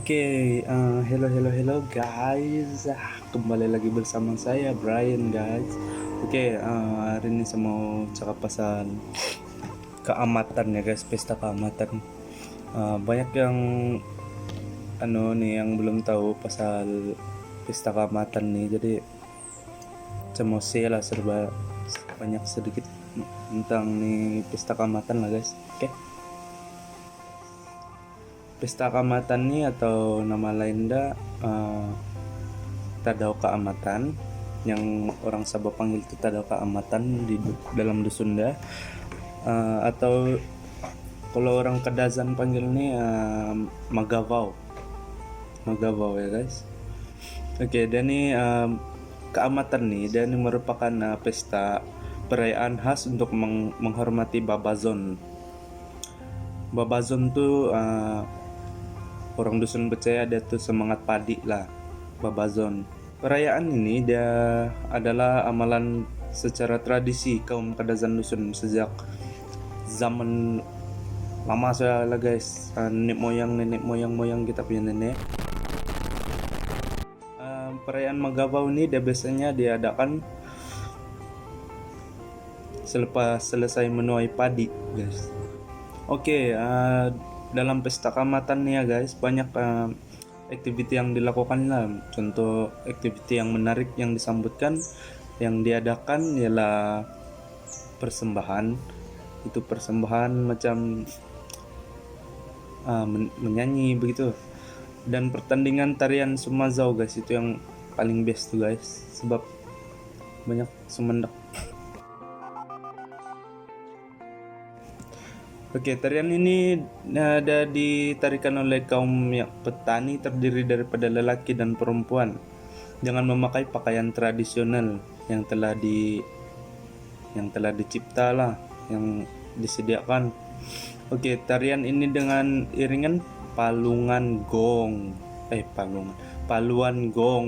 Oke, hello guys. Kembali lagi bersama saya Brian guys. Oke, hari ini saya mau cakap pasal keamatan ya guys, pesta keamatan. Banyak yang yang belum tahu pasal pesta keamatan nih. Jadi saya mau share lah serba banyak sedikit tentang nih pesta keamatan lah guys. Oke. Pesta keamatan ini atau nama lain Tadau Keamatan, yang orang Sabah panggil itu Tadau Keamatan di dalam dusun atau kalau orang Kadazan panggil ini Magavau ya guys. Oke, dan ini keamatan nih, dan ini merupakan pesta perayaan khas untuk menghormati Babazon. Babazon tuh orang dusun percaya dia tuh semangat padi lah, Babazon. Perayaan ini dia adalah amalan secara tradisi kaum Kadazan dusun sejak zaman lama saya lah guys. Nenek moyang kita punya nenek. Perayaan Magavau ini dia biasanya diadakan selepas selesai menuai padi guys. Oke, dalam pesta keamatan nih ya guys, banyak aktiviti yang dilakukan lah. Contoh aktiviti yang menarik yang disambutkan, yang diadakan ialah persembahan. Itu persembahan macam menyanyi begitu. Dan pertandingan tarian Sumazau guys, itu yang paling best tuh guys, sebab banyak sumendak. Oke, tarian ini ada ditarikan oleh kaum petani, terdiri daripada lelaki dan perempuan dengan memakai pakaian tradisional yang telah dicipta lah, yang disediakan. Oke, tarian ini dengan iringan paluan gong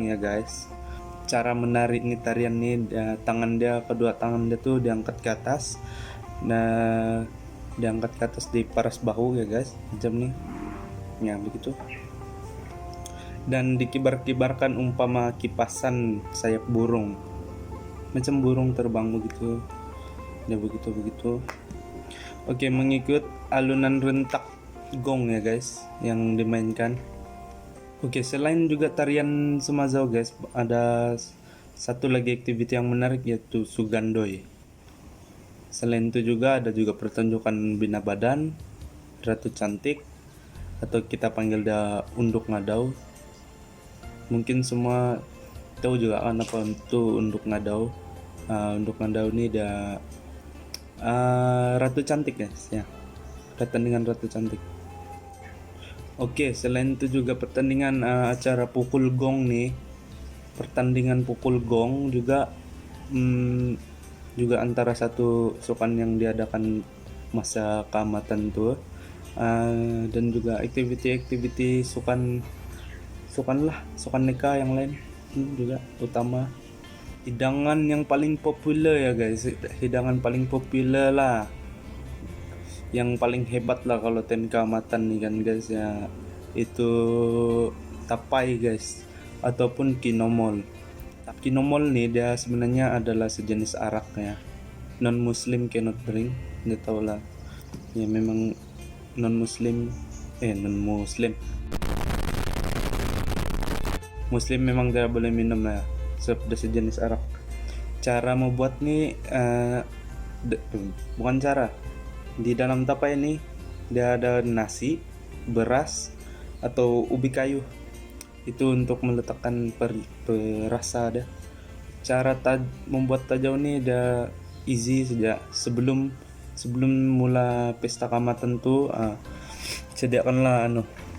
ya guys. Cara menari ini tarian ini, kedua tangan dia tuh diangkat ke atas. Nah, diangkat ke atas di paras bahu ya guys, macam nih ya begitu, dan dikibar-kibarkan umpama kipasan sayap burung, macam burung terbang begitu ya, begitu. Oke, mengikut alunan rentak gong ya guys yang dimainkan. Oke, selain juga tarian Sumazau guys, ada satu lagi aktiviti yang menarik, yaitu Sugandoi. Selain itu juga ada pertunjukan bina badan, Ratu Cantik, atau kita panggil dia Unduk Ngadau. Mungkin semua tahu juga kan apa itu Unduk Ngadau. Unduk Ngadau ini dia Ratu Cantik guys ya, pertandingan Ratu Cantik. Oke, selain itu juga pertandingan acara pukul gong nih. Pertandingan pukul gong juga juga antara satu sukan yang diadakan masa keamatan tuh, dan juga aktiviti sukan nikah yang lain juga utama. Hidangan yang paling populer ya guys, hidangan paling populer lah, yang paling hebat lah kalau time keamatan nih kan guys ya, itu tapai guys, ataupun kinomol. Kinomol nih dia sebenarnya adalah sejenis arak ya. Non muslim cannot drink, nggak tahu lah ya, memang non muslim memang tidak boleh minum ya, sebab dia sejenis arak. Cara membuat nih bukan cara, di dalam tapai ini dia ada nasi, beras, atau ubi kayu. Itu untuk meletakkan perasa dah. Cara membuat tajau ni dah easy saja. Sebelum mula pesta keamatan tu, sediakanlah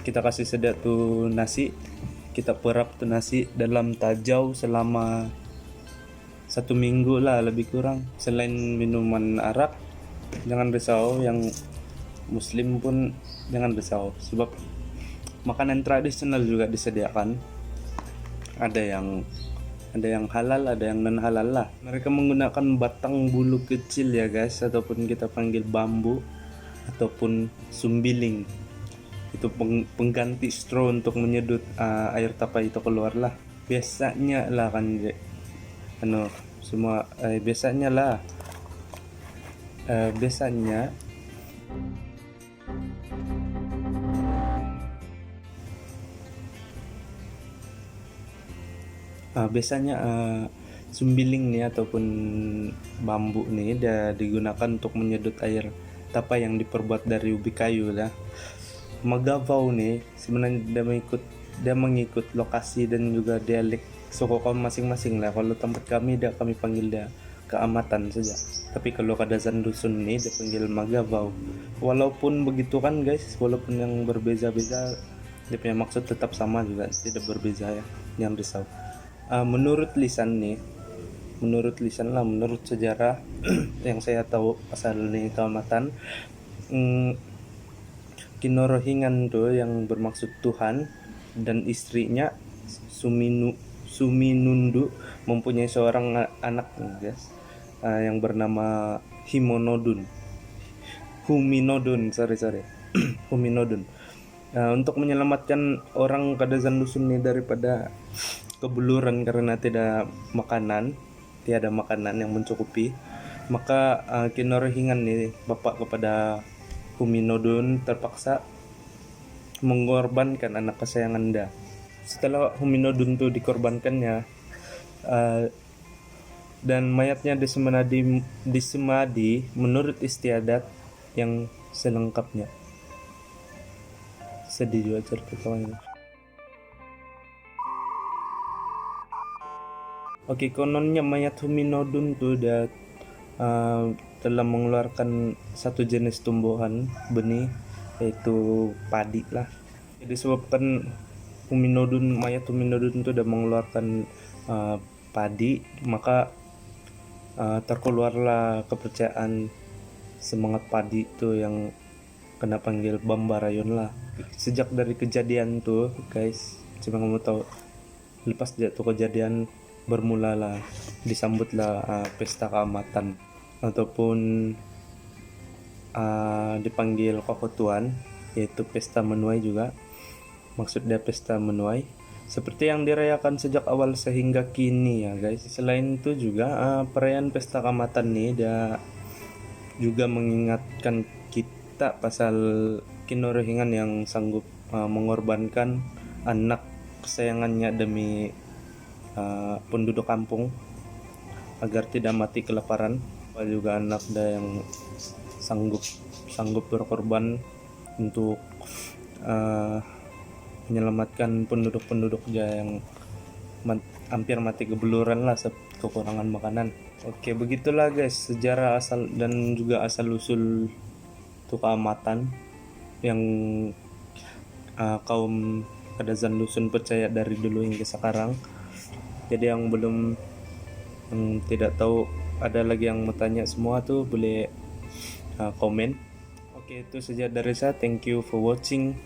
kita kasih sedia tu nasi. Kita perap tu nasi dalam tajau selama 1 minggu lah lebih kurang. Selain minuman arak, jangan risau, yang muslim pun jangan risau, sebab makanan tradisional juga disediakan. Ada yang halal, ada yang non halal lah. Mereka menggunakan batang bulu kecil ya guys, ataupun kita panggil bambu, ataupun sumbiling. itu pengganti straw untuk menyedot air tapa itu keluarlah. Biasanya lah kan ano semua biasanya lah biasanya biasanya sumbiling nih ataupun bambu nih digunakan untuk menyedot air tapa yang diperbuat dari ubi kayu lah. Magavao nih sebenarnya dia mengikut lokasi dan juga dialek suku kaum masing-masing lah. Kalau tempat kami kami panggil dia keamatan saja. Tapi kalau Kadazan dusun nih dia panggil Magavao. Walaupun begitu kan guys, walaupun yang berbeza-beza, dia punya maksud tetap sama juga, tidak berbeza ya. Jangan risau. Menurut lisan menurut sejarah yang saya tahu asal nih keamatan, Kinorohingan tuh yang bermaksud Tuhan, dan istrinya Suminundu mempunyai seorang anak guys, yang bernama Huminodun Huminodun. Untuk menyelamatkan orang Kadazan dusun ini daripada kebuluran karena tiada makanan yang mencukupi, maka Kinorohingan nih bapak kepada Huminodun terpaksa mengorbankan anak kesayangan dia. Setelah Huminodun itu dikorbankannya dan mayatnya disemadi menurut istiadat yang selengkapnya. Sedih juga cerita kawannya. Oke, kononnya mayat Huminodun tuh dia telah mengeluarkan satu jenis tumbuhan benih, yaitu padi lah. Jadi disebabkan mayat Huminodun itu udah mengeluarkan padi, maka terkeluarlah kepercayaan semangat padi itu yang kena panggil Bambarayon lah. Sejak dari kejadian tuh guys, cuma kamu tahu, lepas jatuh kejadian bermulalah disambutlah pesta keamatan ataupun dipanggil Kokotuan, yaitu pesta menuai juga. Maksudnya pesta menuai seperti yang dirayakan sejak awal sehingga kini ya guys. Selain itu juga perayaan pesta keamatan nih dia juga mengingatkan kita pasal Kinorohingan yang sanggup mengorbankan anak kesayangannya demi penduduk kampung agar tidak mati kelaparan. Juga anak dia yang sanggup berkorban untuk menyelamatkan penduduk dia yang hampir mati kebeluran lah kekurangan makanan. Oke, begitulah guys sejarah asal dan juga asal usul keamatan yang kaum Kadazan dusun percaya dari dulu hingga sekarang. Jadi yang tidak tahu, ada lagi yang mau tanya semua tuh boleh komen. Oke, itu saja dari saya. Thank you for watching.